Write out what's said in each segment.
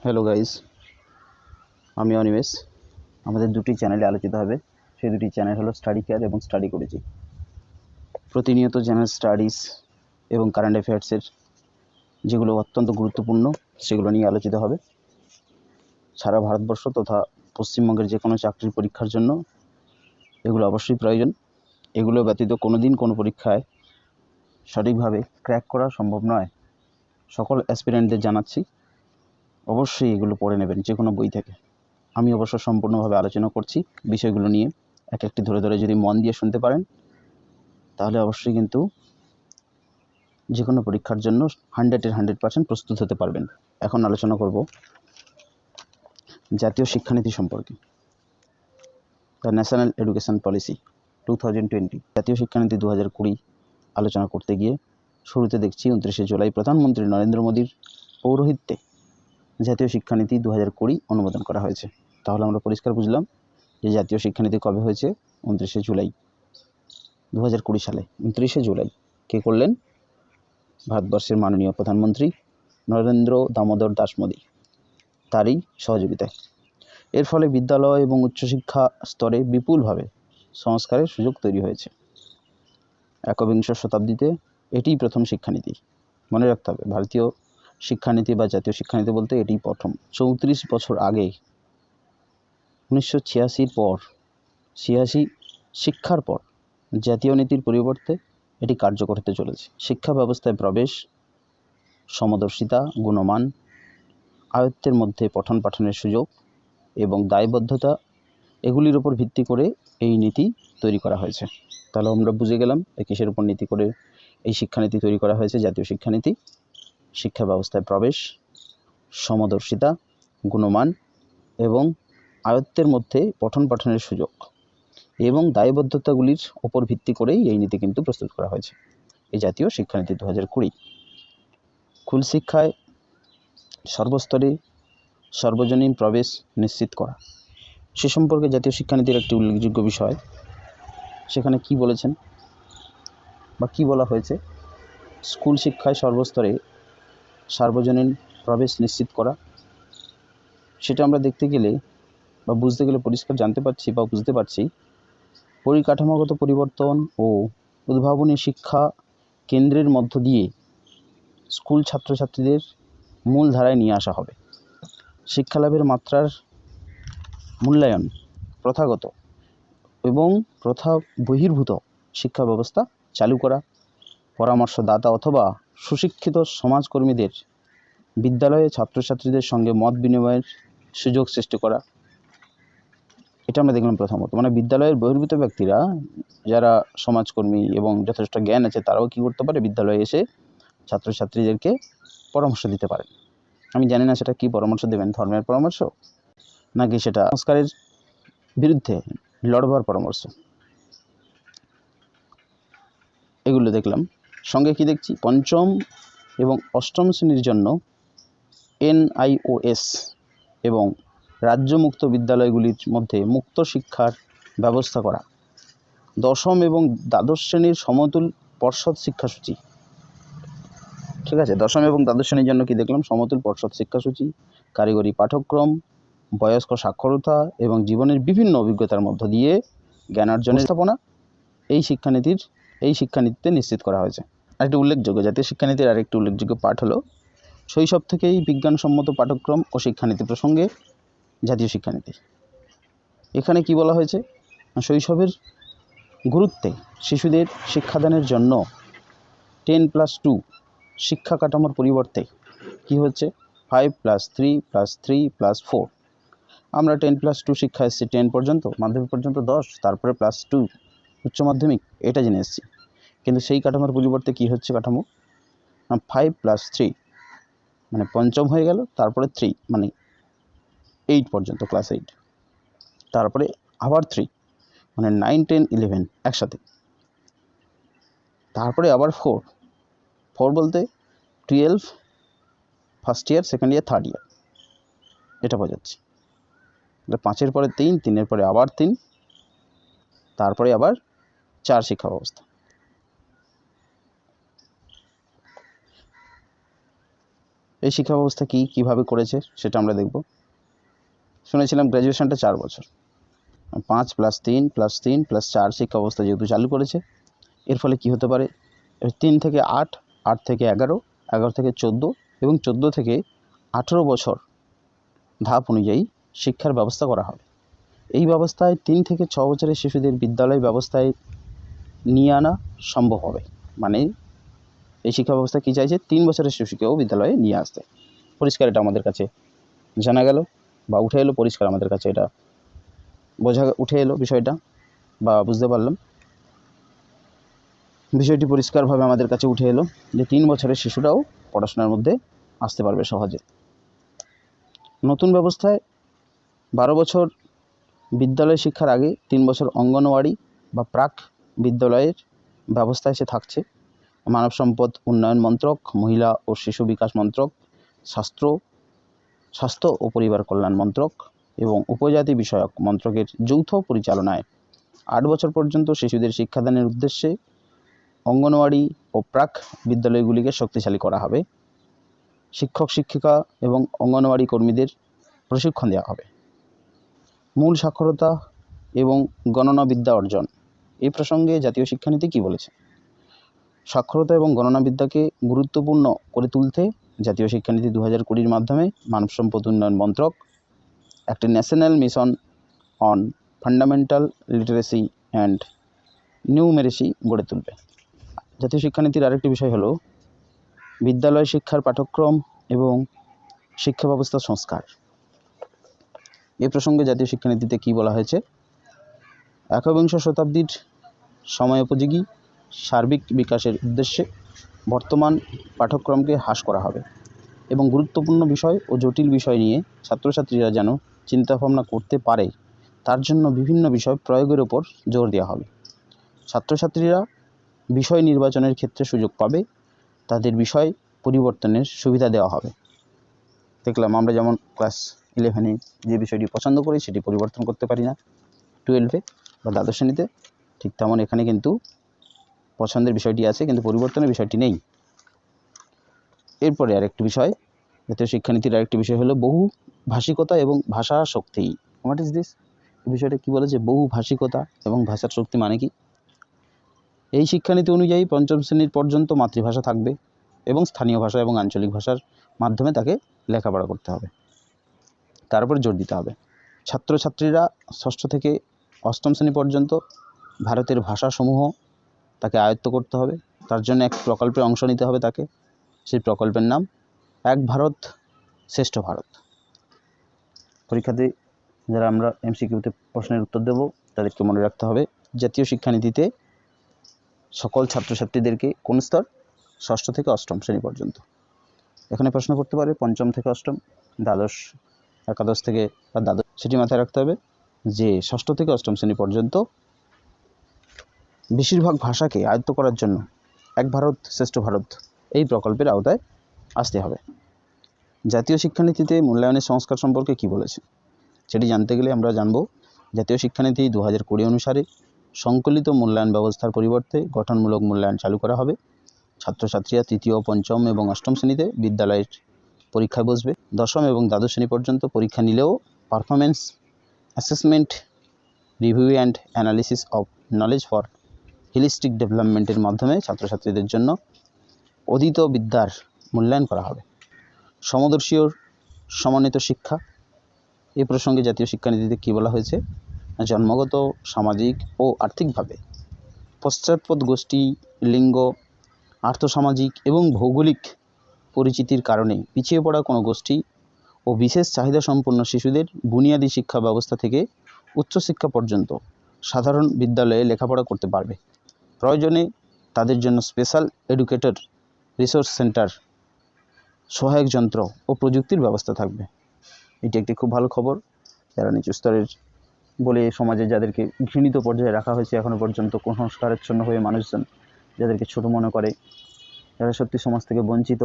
Hello guys, আমি অনিমেষ। আমাদের দুটি চ্যানেলে আলোচিত হবে। সেই দুটি চ্যানেল হলো স্টাডি কেয়ার এবং স্টাডি করেছি। প্রতিনিয়ত জেনারেল স্টাডিজ এবং কারেন্ট অ্যাফেয়ার্সের যেগুলো অত্যন্ত গুরুত্বপূর্ণ সেগুলো নিয়ে আলোচিত হবে। সারা ভারতবর্ষ তথা পশ্চিমবঙ্গের যে কোনো চাকরির পরীক্ষার জন্য এগুলো অবশ্যই প্রয়োজন। এগুলো ব্যতীত কোনো দিন কোনো পরীক্ষায় সঠিকভাবে ক্র্যাক করা সম্ভব নয়। সকল অ্যাসপিরেন্টদের জানাচ্ছি, অবশ্যই এগুলো পড়ে নেবেন যে কোনো বই থেকে। আমি অবশ্য সম্পূর্ণভাবে আলোচনা করছি বিষয়গুলো নিয়ে, এক একটি ধরে ধরে যদি মন দিয়ে শুনতে পারেন তাহলে অবশ্যই কিন্তু যে কোনো পরীক্ষার জন্য 100% প্রস্তুত হতে পারবেন। এখন আলোচনা করব জাতীয় শিক্ষানীতি সম্পর্কে। দ্য ন্যাশনাল এডুকেশন পলিসি 2020, জাতীয় শিক্ষানীতি 2020 আলোচনা করতে গিয়ে শুরুতে দেখছি 29শে জুলাই প্রধানমন্ত্রী নরেন্দ্র মোদীর পৌরোহিত্যে জাতীয় শিক্ষানীতি 2020 অনুমোদন করা হয়েছে। তাহলে আমরা পরিষ্কার বুঝলাম যে জাতীয় শিক্ষানীতি কবে হয়েছে। 29শে জুলাই 2020 সালে 29শে জুলাই কে করলেন? ভারতবর্ষের মাননীয় প্রধানমন্ত্রী নরেন্দ্র দামোদর দাস মোদী, তারই সহযোগিতায়। এর ফলে বিদ্যালয় এবং উচ্চশিক্ষা স্তরে বিপুলভাবে সংস্কারের সুযোগ তৈরি হয়েছে। একবিংশ শতাব্দীতে এটিই প্রথম শিক্ষানীতি। মনে রাখতে হবে, ভারতীয় শিক্ষানীতি বা জাতীয় শিক্ষানীতি বলতে এটিই প্রথম। 34 বছর আগে 1986 পর 86 শিক্ষার পর জাতীয় নীতির পরিবর্তে এটি কার্যকর হতে চলেছে। শিক্ষা ব্যবস্থায় প্রবেশ, সমদর্শিতা, গুণমান, আয়ত্তের মধ্যে পঠন পাঠনের সুযোগ এবং দায়বদ্ধতা, এগুলির উপর ভিত্তি করে এই নীতি তৈরি করা হয়েছে। তাহলে আমরা বুঝে গেলাম কিসের উপর নীতি করে এই শিক্ষানীতি তৈরি করা হয়েছে। জাতীয় শিক্ষানীতি শিক্ষা ব্যবস্থায় প্রবেশ, সমদর্শিতা, গুণমান এবং আয়ত্তের মধ্যে পঠন পাঠনের সুযোগ এবং দায়বদ্ধতাগুলির ওপর ভিত্তি করেই এই নীতি কিন্তু প্রস্তুত করা হয়েছে, এই জাতীয় শিক্ষানীতি 2020। স্কুল শিক্ষায় সর্বস্তরে সর্বজনীন প্রবেশ নিশ্চিত করা, সে সম্পর্কে জাতীয় শিক্ষানীতির একটি উল্লেখযোগ্য বিষয়। সেখানে কি বলেছেন বা কি বলা হয়েছে? স্কুল শিক্ষায় সর্বস্তরে সার্বজনীন প্রবেশ নিশ্চিত করা। সেটা আমরা দেখতে গেলে বা বুঝতে গেলে পরিষ্কার জানতে পারছি বা বুঝতে পারছি, পরিকাঠামোগত পরিবর্তন ও উদ্ভাবনী শিক্ষা কেন্দ্রের মধ্য দিয়ে স্কুল ছাত্রছাত্রীদের মূল ধারায় নিয়ে আসা হবে। শিক্ষালাভের মাত্রার মূল্যায়ন, প্রথাগত এবং প্রথা বহির্ভূত শিক্ষা ব্যবস্থা চালু করা, পরামর্শদাতা অথবা সুশিক্ষিত সমাজকর্মীদের বিদ্যালয়ে ছাত্রছাত্রীদের সঙ্গে মত বিনিময়ের সুযোগ সৃষ্টি করা। এটা আমরা দেখলাম প্রথমত, মানে বিদ্যালয়ের বহির্ভূত ব্যক্তিরা যারা সমাজকর্মী এবং যথেষ্ট জ্ঞান আছে তারাও কী করতে পারে, বিদ্যালয়ে এসে ছাত্রছাত্রীদেরকে পরামর্শ দিতে পারে। আমি জানি না সেটা কী পরামর্শ দেবেন, ধর্মের পরামর্শ নাকি সেটা সংস্কারের বিরুদ্ধে লড়বার পরামর্শ, এগুলো দেখলাম। সঙ্গে কি দেখছি, পঞ্চম এবং অষ্টম শ্রেণীর জন্য NIOS এবং রাজ্যমুক্ত বিদ্যালয়গুলির মধ্যে মুক্ত শিক্ষার ব্যবস্থা করা। দশম এবং দ্বাদশ শ্রেণীর সমতুল পর্ষদ শিক্ষাসূচি। ঠিক আছে, দশম এবং দ্বাদশ শ্রেণীর জন্য কি দেখলাম, সমতুল পর্ষদ শিক্ষাসূচি, কারিগরি পাঠ্যক্রম, বয়স্ক সাক্ষরতা এবং জীবনের বিভিন্ন অভিজ্ঞতার মধ্য দিয়ে জ্ঞানার্জনের স্থাপনা এই শিক্ষানীতিতে নিশ্চিত করা হয়েছে। আরেকটি উল্লেখযোগ্য জাতীয় শিক্ষানীতির আরেকটি উল্লেখযোগ্য পাঠ হলো শৈশব থেকেই বিজ্ঞানসম্মত পাঠ্যক্রম ও শিক্ষানীতি প্রসঙ্গে জাতীয় শিক্ষানীতি। এখানে কি বলা হয়েছে, শৈশবের গুরুত্বে শিশুদের শিক্ষাদানের জন্য 10+2 শিক্ষা কাঠামোর পরিবর্তে কি হচ্ছে 5+3+3+4। আমরা 10+2 শিক্ষা এসেছি 10 পর্যন্ত, মাধ্যমিক পর্যন্ত 10, তারপরে +2 উচ্চ মাধ্যমিক, এটা জেনে এসেছি। কিন্তু সেই কাঠামোর পরিবর্তে কি হচ্ছে কাঠামো, 5+3 মানে পঞ্চম হয়ে গেল, তারপরে 3 মানে 8 পর্যন্ত, ক্লাস 8, তারপরে আবার 3 মানে 9, 10, 11 একসাথে, তারপরে আবার 4 বলতে 12 first year, second year, third year, এটা বোঝাচ্ছি। 5-এর পরে 3, 3-এর পরে আবার 3, তারপরে আবার 4 শিক্ষা ব্যবস্থা। এই শিক্ষা ব্যবস্থা কীভাবে করেছে সেটা আমরা দেখব। শুনেছিলাম গ্র্যাজুয়েশনটা 4 বছর, 5 + 3 + 3 + 4 শিক্ষা ব্যবস্থা যেহেতু চালু করেছে, এর ফলে কি হতে পারে, 3 থেকে 8, 8 থেকে 11, 11 থেকে 14 এবং 14 থেকে 18 বছর ধাপ অনুযায়ী শিক্ষার ব্যবস্থা করা হবে। এই ব্যবস্থায় 3 থেকে 6 বছরের শিশুদের বিদ্যালয় ব্যবস্থায় নিয়ে আনা সম্ভব হবে। মানে এই শিক্ষা ব্যবস্থা কী চাইছে, 3 বছরের শিশুকেও বিদ্যালয়ে নিয়ে আসতে। পরিষ্কার এটা আমাদের কাছে জানা গেল বা উঠে এলো, পরিষ্কার আমাদের কাছে এটা উঠে এলো বিষয়টা, বা বুঝতে পারলাম বিষয়টি পরিষ্কারভাবে আমাদের কাছে উঠে এলো যে 3 বছরের শিশুরাও পড়াশোনার মধ্যে আসতে পারবে সহজে। নতুন ব্যবস্থায় 12 বছর বিদ্যালয় শিক্ষার আগে 3 বছর অঙ্গনওয়াড়ি বা প্রাক বিদ্যালয়ের ব্যবস্থা এসে থাকছে। মানব সম্পদ উন্নয়ন মন্ত্রক, মহিলা ও শিশু বিকাশ মন্ত্রক, স্বাস্থ্য ও পরিবার কল্যাণ মন্ত্রক এবং উপজাতি বিষয়ক মন্ত্রকের যৌথ পরিচালনায় 8 বছর পর্যন্ত শিশুদের শিক্ষাদানের উদ্দেশ্যে অঙ্গনওয়াড়ি ও প্রাক বিদ্যালয়গুলিকে শক্তিশালী করা হবে। শিক্ষক শিক্ষিকা এবং অঙ্গনওয়াড়ি কর্মীদের প্রশিক্ষণ দেওয়া হবে। মূল সাক্ষরতা এবং গণনা বিদ্যা অর্জন। এই প্রসঙ্গে জাতীয় শিক্ষানীতি কী বলেছে? সাক্ষরতা এবং গণনা বিদ্যাকে গুরুত্বপূর্ণ করে তুলতে জাতীয় শিক্ষানীতি 2020 মাধ্যমে মানব সম্পদ উন্নয়ন মন্ত্রক একটি national mission on fundamental literacy and numeracy গড়ে তুলবে। জাতীয় শিক্ষানীতির আরেকটি বিষয় হলো বিদ্যালয় শিক্ষার পাঠ্যক্রম এবং শিক্ষা ব্যবস্থা সংস্কার। এ প্রসঙ্গে জাতীয় শিক্ষানীতিতে কী বলা হয়েছে, একবিংশ শতাব্দীর সময়োপযোগী সার্বিক বিকাশের উদ্দেশ্যে বর্তমান পাঠ্যক্রমকে হ্রাস করা হবে এবং গুরুত্বপূর্ণ বিষয় ও জটিল বিষয় নিয়ে ছাত্রছাত্রীরা যেন চিন্তাভাবনা করতে পারে তার জন্য বিভিন্ন বিষয় প্রয়োগের ওপর জোর দেওয়া হবে। ছাত্রছাত্রীরা বিষয় নির্বাচনের ক্ষেত্রে সুযোগ পাবে, তাদের বিষয় পরিবর্তনের সুবিধা দেওয়া হবে। দেখলাম আমরা যেমন ক্লাস 11-এ যে বিষয়টি পছন্দ করি সেটি পরিবর্তন করতে পারি না, 12-এ বা দ্বাদশ শ্রেণীতে ঠিক তেমন এখানে কিন্তু পছন্দের বিষয়টি আছে কিন্তু পরিবর্তনের বিষয়টি নেই। এরপরে আরেকটি বিষয়, জাতীয় শিক্ষানীতির আরেকটি বিষয় হলো বহু ভাষিকতা এবং ভাষা শক্তি। What is this? এই বিষয়টা কী বলেছে, বহু ভাষিকতা এবং ভাষার শক্তি মানে কি? এই শিক্ষানীতি অনুযায়ী 5ম শ্রেণীর পর্যন্ত মাতৃভাষা থাকবে এবং স্থানীয় ভাষা এবং আঞ্চলিক ভাষার মাধ্যমে তাকে লেখাপড়া করতে হবে, তার উপর জোর দিতে হবে। ছাত্রছাত্রীরা 6ষ্ঠ থেকে 8ম শ্রেণী পর্যন্ত ভারতের ভাষাসমূহ তাকে আয়ত্ত করতে হবে, তার জন্য এক প্রকল্পে অংশ নিতে হবে তাকে। সেই প্রকল্পের নাম এক ভারত শ্রেষ্ঠ ভারত। পরীক্ষাতে যারা আমরা MCQতে প্রশ্নের উত্তর দেব তাদেরকে মনে রাখতে হবে জাতীয় শিক্ষানীতিতে সকল ছাত্রছাত্রীদেরকে কোন স্তর, 6ষ্ঠ থেকে 8ম শ্রেণী পর্যন্ত। এখানে প্রশ্ন করতে পারে 5ম থেকে 8ম, দ্বাদশ, একাদশ থেকে বা দ্বাদশ, সেটি মাথায় রাখতে হবে যে 6ষ্ঠ থেকে 8ম শ্রেণী পর্যন্ত বেশিরভাগ ভাষাকে আয়ত্ত করার জন্য এক ভারত শ্রেষ্ঠ ভারত এই প্রকল্পের আওতায় আসতে হবে। জাতীয় শিক্ষানীতিতে মূল্যায়নের সংস্কার সম্পর্কে কী বলেছে সেটি জানতে গেলে আমরা জানব জাতীয় শিক্ষানীতি 2020 অনুসারে সংকলিত মূল্যায়ন ব্যবস্থার পরিবর্তে গঠনমূলক মূল্যায়ন চালু করা হবে। ছাত্রছাত্রীরা 3য়, 5ম এবং 8ম শ্রেণীতে বিদ্যালয়ের পরীক্ষায় বসবে। 10ম এবং দ্বাদশ শ্রেণী পর্যন্ত পরীক্ষা নিলেও performance assessment, review and analysis of knowledge for holistic ডেভেলপমেন্টের মাধ্যমে ছাত্রছাত্রীদের জন্য অধীত বিদ্যার মূল্যায়ন করা হবে। সমদর্শী ও সমন্বিত শিক্ষা। এই প্রসঙ্গে জাতীয় শিক্ষানীতিতে কী বলা হয়েছে, জন্মগত, সামাজিক ও আর্থিকভাবে পশ্চাৎপদ গোষ্ঠী, লিঙ্গ, আর্থসামাজিক এবং ভৌগোলিক পরিচিতির কারণে পিছিয়ে পড়া কোনো গোষ্ঠী ও বিশেষ চাহিদা সম্পন্ন শিশুদের বুনিয়াদী শিক্ষা ব্যবস্থা থেকে উচ্চশিক্ষা পর্যন্ত সাধারণ বিদ্যালয়ে লেখাপড়া করতে পারবে। প্রয়োজনে তাদের জন্য স্পেশাল এডুকেটর রিসোর্স সেন্টার, সহায়ক যন্ত্র ও প্রযুক্তির ব্যবস্থা থাকবে। এটি একটি খুব ভালো খবর। যারা নিচু স্তরের বলে সমাজে যাদেরকে ঘৃণিত পর্যায়ে রাখা হয়েছে এখনও পর্যন্ত কুসংস্কারাচ্ছন্ন হয়ে মানুষজন যাদেরকে ছোট মনে করে, যারা সত্যি সমাজ থেকে বঞ্চিত,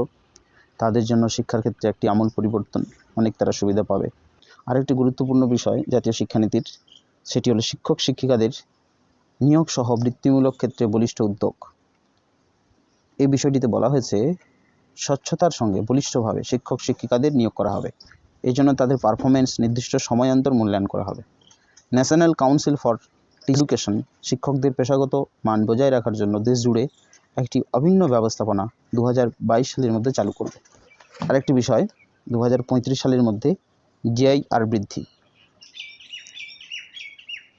তাদের জন্য শিক্ষার ক্ষেত্রে একটি আমূল পরিবর্তন, অনেক তারা সুবিধা পাবে। আরেকটি গুরুত্বপূর্ণ বিষয় জাতীয় শিক্ষানীতির, সেটি হলো শিক্ষক শিক্ষিকাদের নিয়োগ সহ বৃত্তিমূলক ক্ষেত্রে বলিষ্ঠ উদ্যোগ। এই বিষয়টিতে বলা হয়েছে স্বচ্ছতার সঙ্গে বলিষ্ঠভাবে শিক্ষক শিক্ষিকাদের নিয়োগ করা হবে। এই জন্য তাদের পারফরমেন্স নির্দিষ্ট সময়ান্তর মূল্যায়ন করা হবে। ন্যাশনাল কাউন্সিল ফর এডুকেশন শিক্ষকদের পেশাগত মান বজায় রাখার জন্য দেশ জুড়ে একটি অভিন্ন ব্যবস্থাপনা 2022 সালের মধ্যে চালু করবে। আরেকটি বিষয়, 2035 সালের মধ্যে জিআইআর বৃদ্ধি।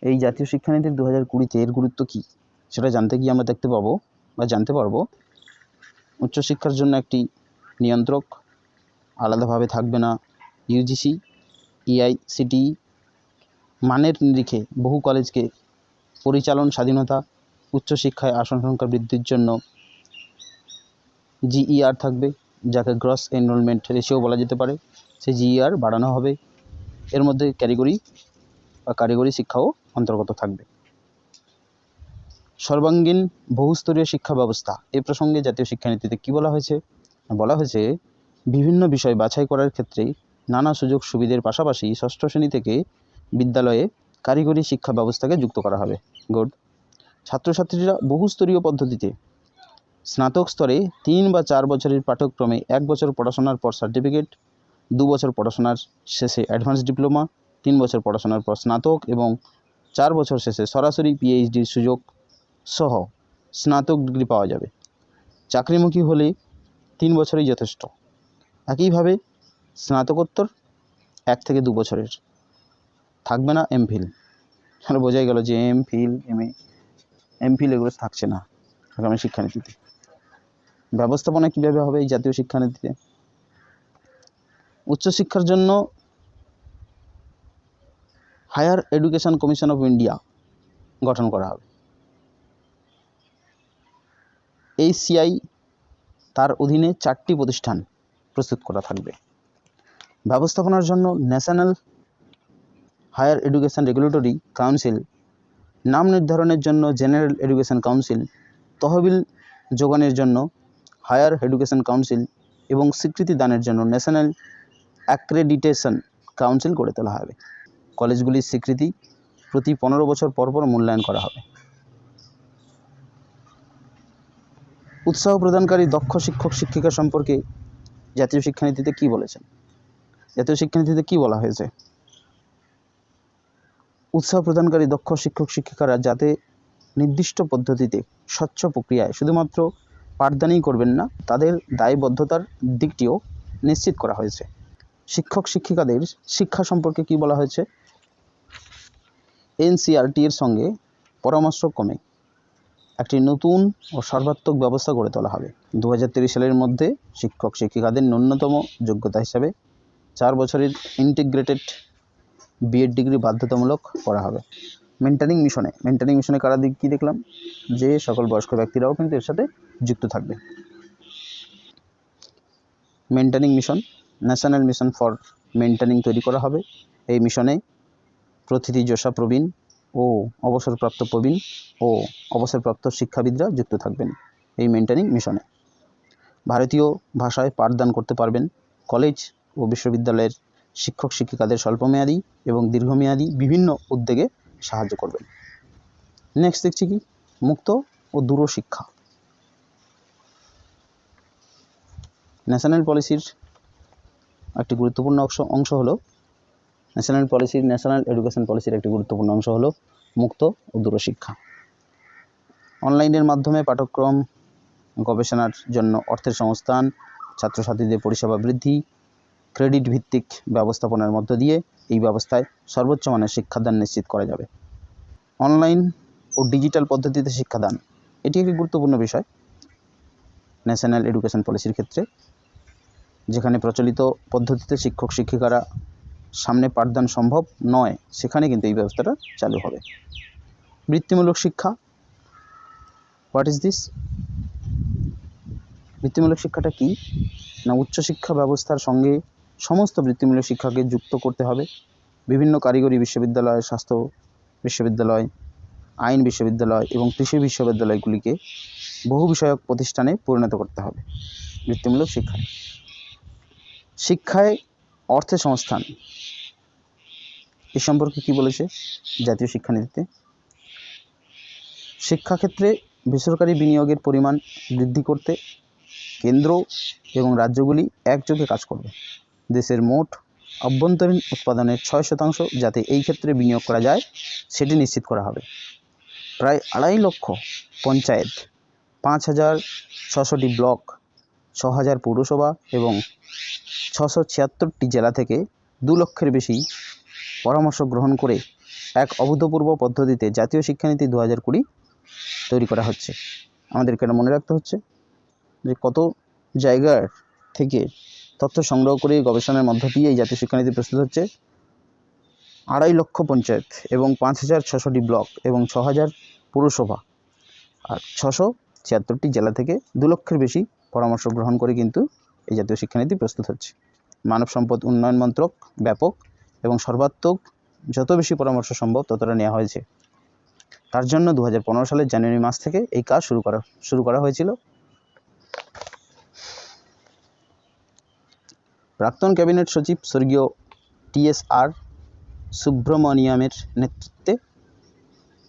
এই জাতীয় শিক্ষানীতির 2020-তে এর গুরুত্ব কী সেটা জানতে গিয়ে আমরা দেখতে পাবো বা জানতে পারবো উচ্চশিক্ষার জন্য একটি নিয়ন্ত্রক আলাদাভাবে থাকবে না। ইউজিসি, এআইসিটিই মানের নিরিখে বহু কলেজকে পরিচালন স্বাধীনতা, উচ্চশিক্ষায় আসন সংখ্যা বৃদ্ধির জন্য জিইআর থাকবে, যাকে গ্রস এনরোলমেন্ট রেশিও বলা যেতে পারে। সেই জিইআর বাড়ানো হবে। এর মধ্যে কারিগরি শিক্ষাও অন্তর্গত থাকবে। সর্বাঙ্গীন বহুস্তরীয় শিক্ষা ব্যবস্থা, এ প্রসঙ্গে জাতীয় শিক্ষানীতিতে কী বলা হয়েছে? বলা হয়েছে বিভিন্ন বিষয় বাছাই করার ক্ষেত্রে নানা সুযোগ সুবিধার পাশাপাশি ষষ্ঠ শ্রেণী থেকে বিদ্যালয়ে কারিগরি শিক্ষা ব্যবস্থাকে যুক্ত করা হবে। গুড। ছাত্রছাত্রীরা বহুস্তরীয় পদ্ধতিতে স্নাতক স্তরে 3 বা 4 বছরের পাঠ্যক্রমে 1 বছর পড়াশোনার পর সার্টিফিকেট, 2 বছর পড়াশোনার শেষে অ্যাডভান্স ডিপ্লোমা, 3 বছর পড়াশোনার পর স্নাতক এবং 4 বছর শেষে সরাসরি পিএইচডির সুযোগ সহ স্নাতক ডিগ্রি পাওয়া যাবে। চাকরিমুখী হলে 3 বছরই যথেষ্ট। একইভাবে স্নাতকোত্তর 1 থেকে 2 বছরের, থাকবে না এমফিল। তাহলে বোঝাই গেল যে এমফিল এগুলো থাকছে না আগামী শিক্ষানীতিতে। ব্যবস্থাপনা কীভাবে হবে এই জাতীয় শিক্ষানীতিতে? উচ্চশিক্ষার জন্য higher education commission of India গঠন করা হবে। এইচসিআই তার অধীনে 4টি প্রতিষ্ঠান প্রস্তুত করা থাকবে। ব্যবস্থাপনার জন্য national higher education regulatory council, নাম নির্ধারণের জন্য জেনারেল এডুকেশন কাউন্সিল, তহবিল যোগানের জন্য হায়ার এডুকেশন কাউন্সিল এবং স্বীকৃতি দানের জন্য ন্যাশনাল অ্যাক্রেডিটেশন কাউন্সিল গড়ে তোলা হবে। কলেজগুলির স্বীকৃতি প্রতি 15 বছর পর পর মূল্যায়ন করা হবে। উৎসাহ প্রদানকারী দক্ষ শিক্ষক শিক্ষিকা সম্পর্কে জাতীয় শিক্ষানীতিতে কী বলেছেন? জাতীয় শিক্ষানীতিতে কী বলা হয়েছে? উৎসাহ প্রদানকারী দক্ষ শিক্ষক শিক্ষিকারা যাতে নির্দিষ্ট পদ্ধতিতে স্বচ্ছ প্রক্রিয়ায় শুধুমাত্র পাঠদানই করবেন না, তাদের দায়বদ্ধতার দিকটিও নিশ্চিত করা হয়েছে। শিক্ষক শিক্ষিকাদের শিক্ষা সম্পর্কে কী বলা হয়েছে? এনসিইআরটি এর সঙ্গে পরামর্শক্রমে একটি নতুন ও সর্বাত্মক ব্যবস্থা গড়ে তোলা হবে। 2023 সালের মধ্যে শিক্ষক শিক্ষিকাদের ন্যূনতম যোগ্যতা হিসাবে 4 বছরের ইন্টিগ্রেটেড বিএড ডিগ্রি বাধ্যতামূলক করা হবে। মেন্টারিং মিশনে কারা দিক কী দেখলাম যে সকল বয়স্ক ব্যক্তিরাও কিন্তু এর সাথে যুক্ত থাকবে। মেন্টারিং মিশন, ন্যাশনাল মিশন ফর মেন্টারিং তৈরি করা হবে। এই মিশনে প্রতিটি যশা প্রবীণ ও অবসরপ্রাপ্ত শিক্ষাবিদরা যুক্ত থাকবেন এই মেন্টারিং মিশনে। ভারতীয় ভাষায় পাঠদান করতে পারবেন। কলেজ ও বিশ্ববিদ্যালয়ের শিক্ষক শিক্ষিকাদের স্বল্পমেয়াদী এবং দীর্ঘমেয়াদী বিভিন্ন উদ্যোগে সাহায্য করবেন। নেক্সট দেখছি কি, মুক্ত ও দূরশিক্ষা। ন্যাশনাল পলিসির একটি গুরুত্বপূর্ণ অংশ হলো ন্যাশনাল এডুকেশন পলিসির একটি গুরুত্বপূর্ণ অংশ হলো মুক্ত ও দূরশিক্ষা। অনলাইনের মাধ্যমে পাঠ্যক্রম গবেষণার জন্য অর্থের সংস্থান, ছাত্রছাত্রীদের পরিষেবা বৃদ্ধি, ক্রেডিট ভিত্তিক ব্যবস্থাপনার মধ্য দিয়ে এই ব্যবস্থায় সর্বোচ্চ মানের শিক্ষাদান নিশ্চিত করা যাবে। অনলাইন ও ডিজিটাল পদ্ধতিতে শিক্ষাদান, এটি একটি গুরুত্বপূর্ণ বিষয় ন্যাশনাল এডুকেশন পলিসির ক্ষেত্রে, যেখানে প্রচলিত পদ্ধতিতে শিক্ষক শিক্ষিকারা সামনে পাঠদান সম্ভব নয়, সেখানে কিন্তু এই ব্যবস্থাটা চালু হবে। বৃত্তিমূলক শিক্ষা, হোয়াট ইজ দিস? বৃত্তিমূলক শিক্ষাটা কি না, উচ্চশিক্ষা ব্যবস্থার সঙ্গে সমস্ত বৃত্তিমূলক শিক্ষাকে যুক্ত করতে হবে। বিভিন্ন কারিগরি বিশ্ববিদ্যালয়, স্বাস্থ্য বিশ্ববিদ্যালয়, আইন বিশ্ববিদ্যালয় এবং কৃষি বিশ্ববিদ্যালয়গুলিকে বহু বিষয়ক প্রতিষ্ঠানে পরিণত করতে হবে বৃত্তিমূলক শিক্ষায়। শিক্ষায় অর্থের সংস্থান, এ সম্পর্কে কি বলেছে জাতীয় শিক্ষানীতিতে? শিক্ষাক্ষেত্রে বেসরকারি বিনিয়োগের পরিমাণ বৃদ্ধি করতে কেন্দ্র এবং রাজ্যগুলি একযোগে কাজ করবে। দেশের মোট অভ্যন্তরীণ উৎপাদনের 6% যাতে এই ক্ষেত্রে বিনিয়োগ করা যায় সেটি নিশ্চিত করা হবে। প্রায় 2.5 লক্ষ পঞ্চায়েত, 5,600টি ব্লক, 6,000 পৌরসভা এবং 676টি জেলা থেকে 2 লক্ষের বেশি পরামর্শ গ্রহণ করে এক অভূতপূর্ব পদ্ধতিতে জাতীয় শিক্ষানীতি 2020 তৈরি করা হচ্ছে। আমাদেরকে এটা মনে রাখতে হচ্ছে যে কত জায়গার থেকে তথ্য সংগ্রহ করে গবেষণার মধ্য দিয়ে এই জাতীয় শিক্ষানীতি প্রস্তুত হচ্ছে। 2.5 লক্ষ পঞ্চায়েত এবং 5,600টি ব্লক এবং 6,000 পৌরসভা আর 676টি জেলা থেকে 2 লক্ষের বেশি পরামর্শ গ্রহণ করে কিন্তু এই জাতীয় শিক্ষানীতি প্রস্তুত হচ্ছে। মানব সম্পদ উন্নয়ন মন্ত্রক ব্যাপক এবং সর্বাত্মক যত বেশি পরামর্শ সম্ভব ততটা নেওয়া হয়েছে। তার জন্য 2015 সালের জানুয়ারি মাস থেকে এই কাজ শুরু করা হয়েছিল। প্রাক্তন ক্যাবিনেট সচিব স্বর্গীয় TSR সুব্রমণিয়ামের নেতৃত্বে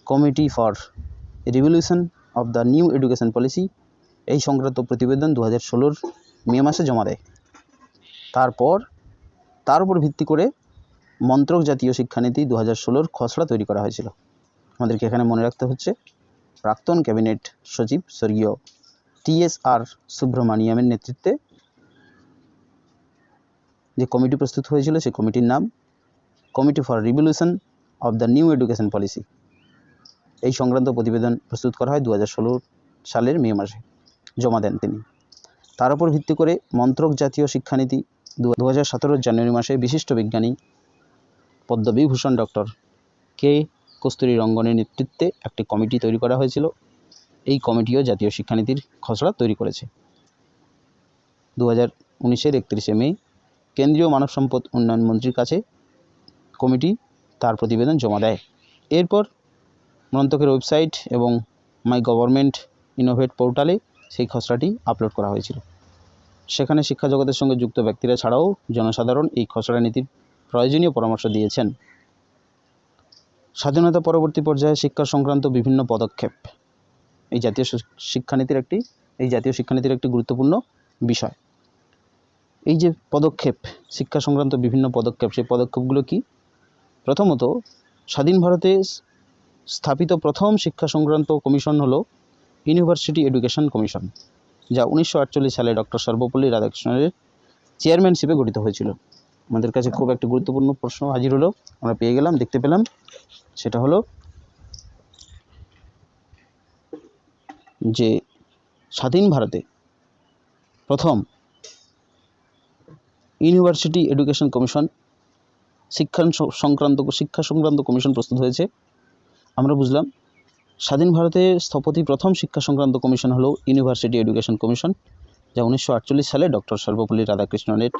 committee for revolution of the new education policy এই সংক্রান্ত প্রতিবেদন 2016 মে মাসে জমা দেয়। তার উপর ভিত্তি করে মন্ত্রক জাতীয় শিক্ষানীতি 2016 খসড়া তৈরি করা হয়েছিল। আমাদেরকে এখানে মনে রাখতে হচ্ছে প্রাক্তন ক্যাবিনেট সচিব স্বর্গীয় TSR সুব্রমণিয়ামের নেতৃত্বে যে কমিটি প্রস্তুত হয়েছিল সেই কমিটির নাম committee for revolution of the new education policy. এই সংক্রান্ত প্রতিবেদন প্রস্তুত করা হয় 2016 সালের মে মাসে, জমা দেন তিনি। তার উপর ভিত্তি করে মন্ত্রক জাতীয় শিক্ষানীতি 2017 জানুয়ারি মাসে বিশিষ্ট বিজ্ঞানী পদ্মবিভূষণ ডক্টর কে কস্তুরী রঙ্গনের নেতৃত্বে একটি কমিটি তৈরি করা হয়েছিল। এই কমিটিও জাতীয় শিক্ষানীতির খসড়া তৈরি করেছে। 2019-এর 31শে মে কেন্দ্রীয় মানব সম্পদ উন্নয়ন মন্ত্রীর কাছে কমিটি তার প্রতিবেদন জমা দেয়। এরপর মন্ত্রকের ওয়েবসাইট এবং মাই গভর্নমেন্ট ইনোভেট পোর্টালে সেই খসড়াটি আপলোড করা হয়েছিল। সেখানে শিক্ষা জগতের সঙ্গে যুক্ত ব্যক্তিরা ছাড়াও জনসাধারণ এই খসড়া নীতির প্রয়োজনীয় পরামর্শ দিয়েছেন। স্বাধীনতা পরবর্তী পর্যায়ে শিক্ষা সংক্রান্ত বিভিন্ন পদক্ষেপ এই জাতীয় শিক্ষানীতির একটি গুরুত্বপূর্ণ বিষয়। এই যে পদক্ষেপ, শিক্ষা সংক্রান্ত বিভিন্ন পদক্ষেপ, সেই পদক্ষেপগুলো কি? প্রথমত, স্বাধীন ভারতে স্থাপিত প্রথম শিক্ষা সংক্রান্ত কমিশন হলো ইউনিভার্সিটি এডুকেশন কমিশন, যা 1948 সালে ডক্টর সর্বপল্লী রাধাকৃষ্ণনের চেয়ারম্যানশিপে গঠিত হয়েছিল। আমাদের কাছে খুব একটা গুরুত্বপূর্ণ প্রশ্ন হাজির হলো, আমরা পেয়ে গেলাম, দেখতে পেলাম। সেটা হলো যে স্বাধীন ভারতে প্রথম ইউনিভার্সিটি এডুকেশন কমিশন শিক্ষা সংক্রান্ত কমিশন প্রস্তুত হয়েছে। আমরা বুঝলাম স্বাধীন ভারতে স্থপতি প্রথম শিক্ষা সংক্রান্ত কমিশন হলো ইউনিভার্সিটি এডুকেশন কমিশন, যা 1948 সালে ডক্টর সর্বপল্লী রাধাকৃষ্ণনের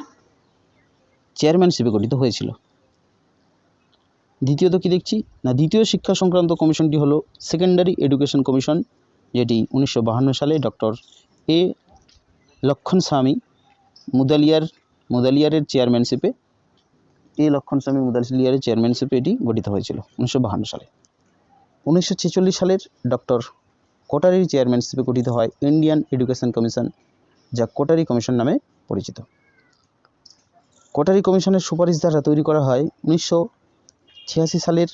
চেয়ারম্যানশিপে গঠিত হয়েছিল। দ্বিতীয়ত কি দেখছি না, দ্বিতীয় শিক্ষা সংক্রান্ত কমিশনটি হলো সেকেন্ডারি এডুকেশন কমিশন, যেটি 1952 সালে ডক্টর এ লক্ষণস্বামী মুদালিয়ারের চেয়ারম্যানশিপে এটি গঠিত হয়েছিল 1952 সালে। 1946 সালের ডক্টর কোটারির চেয়ারম্যানশিপে গঠিত হয় ইন্ডিয়ান এডুকেশন কমিশন, যা কোটারি কমিশন নামে পরিচিত। কোটারি কমিশনের সুপারিশ দ্বারা তৈরি করা হয় 1986 সালের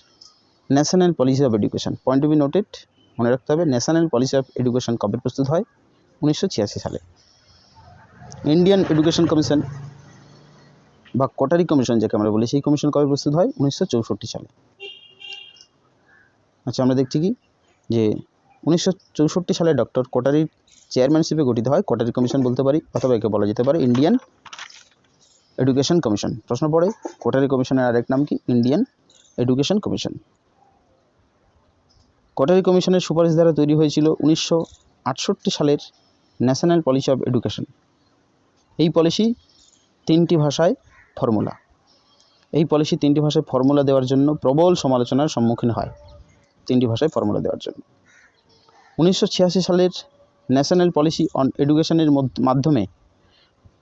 national policy of education. Point to be noted, মনে রাখতে হবে ন্যাশনাল পলিসি অফ এডুকেশন কবে প্রস্তুত হয়? 1986 সালে। ইন্ডিয়ান এডুকেশন কমিশন বা কোটারি কমিশন যাকে আমরা বলি, সেই কমিশন কবে প্রস্তুত হয়? 1964 সালে। আচ্ছা, আমরা দেখছি কি যে 1964 সালে ডক্টর কোটারির চেয়ারম্যানশিপে গঠিত হয় কোটারি কমিশন বলতে পারি, অথবা একে বলা যেতে পারে ইন্ডিয়ান এডুকেশন কমিশন। প্রশ্ন পড়ে কোটারি কমিশনের আরেক নাম কি? Indian education commission. কোটারি কমিশনের সুপারিশ দ্বারা তৈরি হয়েছিল 1968 সালের ন্যাশনাল পলিসি অফ এডুকেশন। এই পলিসি 3টি ভাষায় ফর্মুলা। এই পলিসি 3টি ভাষায় ফর্মুলা দেওয়ার জন্য প্রবল সমালোচনার সম্মুখীন হয়। 3টি ভাষায় ফর্মুলা দেওয়ার জন্য 1986 সালের ন্যাশনাল পলিসি অন এডুকেশনের মাধ্যমে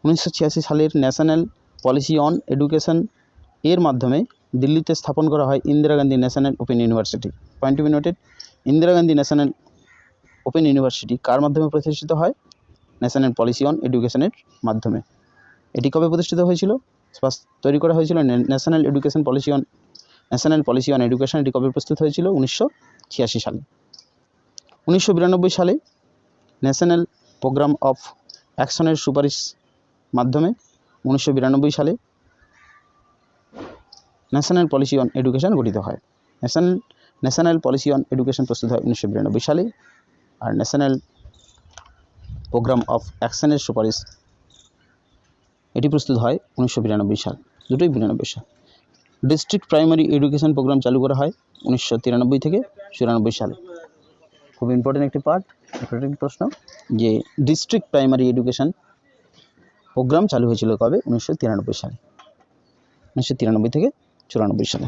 1986 সালের ন্যাশনাল পলিসি অন এডুকেশন এর মাধ্যমে দিল্লিতে স্থাপন করা হয় Indira Gandhi National Open University. Point to be noted, Indira Gandhi National Open University কার মাধ্যমে প্রতিষ্ঠিত হয়? ন্যাশনাল পলিসি অন এডুকেশনের মাধ্যমে। এটি কবে প্রতিষ্ঠিত হয়েছিল? তৈরি করা হয়েছিল ন্যাশনাল পলিসি অন এডুকেশন। এটি কবে প্রস্তুত হয়েছিল? 1986 সালে। 1992 সালে ন্যাশনাল প্রোগ্রাম অফ অ্যাকশনের সুপারিশ মাধ্যমে 1992 সালে ন্যাশনাল পলিসি অন এডুকেশন গঠিত হয়। ন্যাশনাল পলিসি অন এডুকেশন প্রস্তুত হয় 1992 সালে, আর ন্যাশনাল প্রোগ্রাম অফ অ্যাকশনের সুপারিশ এটি প্রস্তুত হয় 1992 সাল, দুটোই 92 সাল। ডিস্ট্রিক্ট প্রাইমারি এডুকেশন প্রোগ্রাম চালু করা হয় 1993 থেকে 94 সালে। খুব ইম্পর্টেন্ট একটি পার্ট, ইম্পর্টেন্ট প্রশ্ন, যে ডিস্ট্রিক্ট প্রাইমারি এডুকেশন প্রোগ্রাম চালু হয়েছিল কবে? 1993 সালে। 1993 থেকে 94 সালে।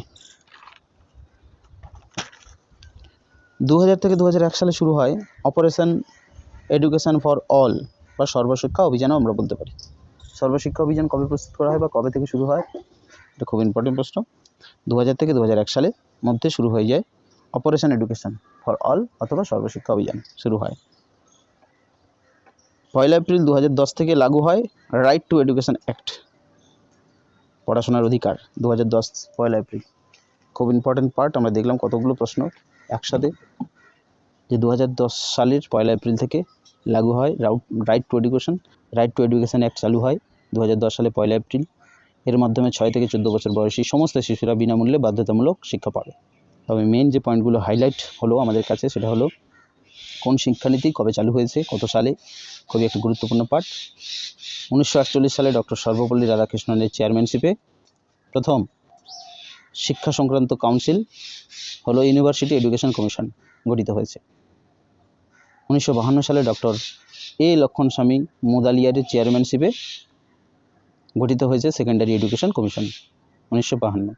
2000 থেকে 2001 সালে শুরু হয় অপারেশন এডুকেশন ফর অল বা সর্বশিক্ষা অভিযানও আমরা বলতে পারি। সর্বশিক্ষা অভিযান কবে প্রস্তুত করা হয় বা কবে থেকে শুরু হয়? এটা খুব ইম্পর্টেন্ট প্রশ্ন। 2000 থেকে 2001 সালের মধ্যে শুরু হয়ে যায় অপারেশন এডুকেশন ফর অল অথবা সর্বশিক্ষা অভিযান শুরু হয়। 1 এপ্রিল 2010 থেকে লাগু হয় রাইট টু এডুকেশন অ্যাক্ট, পড়াশোনার অধিকার, 2010 1 এপ্রিল। খুব ইম্পর্টেন্ট পার্ট, আমরা দেখলাম কতগুলো প্রশ্ন একসাথে, যে 2010 সালের 1 এপ্রিল থেকে লাগু হয় রাইট টু এডুকেশন অ্যাক্ট চালু হয় 2010 সালে 1 এপ্রিল। এর মাধ্যমে 6 থেকে 14 বছর বয়সী সমস্ত শিশুরা বিনামূল্যে বাধ্যতামূলক শিক্ষা পাবে। তবে মেন যে পয়েন্টগুলো হাইলাইট হলো আমাদের কাছে, সেটা হলো কোন শিক্ষানীতি কবে চালু হয়েছে, কত সালে, খুবই একটি গুরুত্বপূর্ণ পার্ট। 1948 সালে ডক্টর সর্বপল্লী রাধাকৃষ্ণনের চেয়ারম্যানশিপে প্রথম শিক্ষা সংক্রান্ত কাউন্সিল হলো ইউনিভার্সিটি এডুকেশন কমিশন গঠিত হয়েছে। 1952 সালে ডক্টর লক্ষণস্বামী মুদালিয়ারের চেয়ারম্যানশিপে গঠিত হয়েছে সেকেন্ডারি এডুকেশন কমিশন 1952।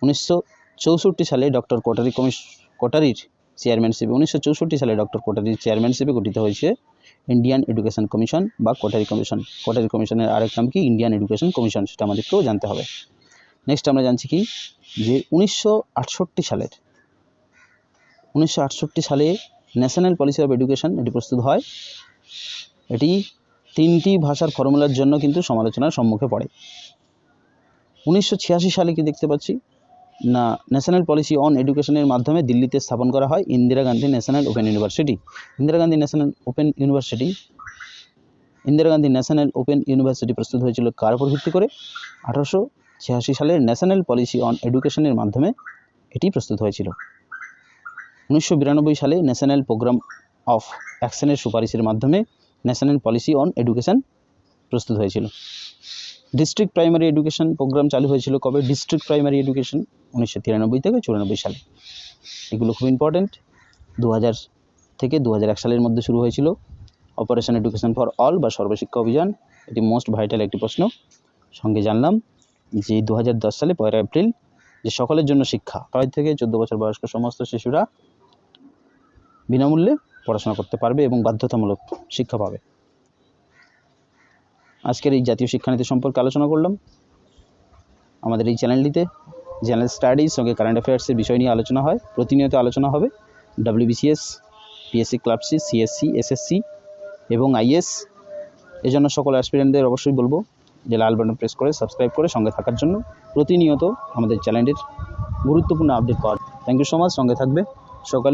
1964 সালে ডক্টর কোটারির চেয়ারম্যানশিপে গঠিত হয়েছে ইন্ডিয়ান এডুকেশন কমিশন বা কোটারি কমিশন। কোটারি কমিশনের আরেক নাম কি? ইন্ডিয়ান এডুকেশন কমিশন, সেটা আমাদেরকেও জানতে হবে। নেক্সট আমরা জানছি কি, যে 1968 সালে ন্যাশনাল পলিসি অফ এডুকেশন এটি প্রস্তুত হয়। এটি 3টি ভাষার ফর্মুলার জন্য কিন্তু সমালোচনার সম্মুখে পড়ে। 1986 সালে কি দেখতে পাচ্ছি না, ন্যাশনাল পলিসি অন এডুকেশনের মাধ্যমে দিল্লিতে স্থাপন করা হয় Indira Gandhi National Open university. Indira Gandhi National Open university প্রস্তুত হয়েছিল কার উপর ভিত্তি করে? 1886 সালের ন্যাশনাল পলিসি অন এডুকেশনের মাধ্যমে এটি প্রস্তুত হয়েছিল। 1992 সালে ন্যাশনাল প্রোগ্রাম অফ অ্যাকশনের সুপারিশের মাধ্যমে ন্যাশনাল পলিসি অন এডুকেশন প্রস্তুত হয়েছিল। ডিস্ট্রিক্ট প্রাইমারি এডুকেশন প্রোগ্রাম চালু হয়েছিল কবে? ডিস্ট্রিক্ট প্রাইমারি এডুকেশন 1993 থেকে 94 সালে। এগুলো খুব ইম্পর্টেন্ট। 2000 থেকে 2001 সালের মধ্যে শুরু হয়েছিল অপারেশন এডুকেশন ফর অল বা সর্বশিক্ষা অভিযান। এটি মোস্ট ভাইটাল একটি প্রশ্ন। সঙ্গে জানলাম যে 2010 সালে 1 এপ্রিল যে সকলের জন্য শিক্ষা, 6 থেকে 14 বছর বয়স্ক সমস্ত শিশুরা বিনামূল্যে পড়াশোনা করতে পারবে এবং বাধ্যতামূলক শিক্ষা পাবে। আজকের এই জাতীয় শিক্ষানীতি সম্পর্কে আলোচনা করলাম। আমাদের এই চ্যানেলটিতে জেনারেল স্টাডিজ সঙ্গে কারেন্ট অ্যাফেয়ার্সের বিষয় নিয়ে আলোচনা হয়, প্রতিনিয়ত আলোচনা হবে। WBCS, PSC club C, CSC, SSC এবং IS এজন্য সকল অ্যাসপিরেন্টদের অবশ্যই বলবো যে লাল বাটন প্রেস করে সাবস্ক্রাইব করে সঙ্গে থাকার জন্য, প্রতিনিয়ত আমাদের চ্যানেলের গুরুত্বপূর্ণ আপডেট পাওয়ার। থ্যাংক ইউ সো মাচ, সঙ্গে থাকবে সকালে।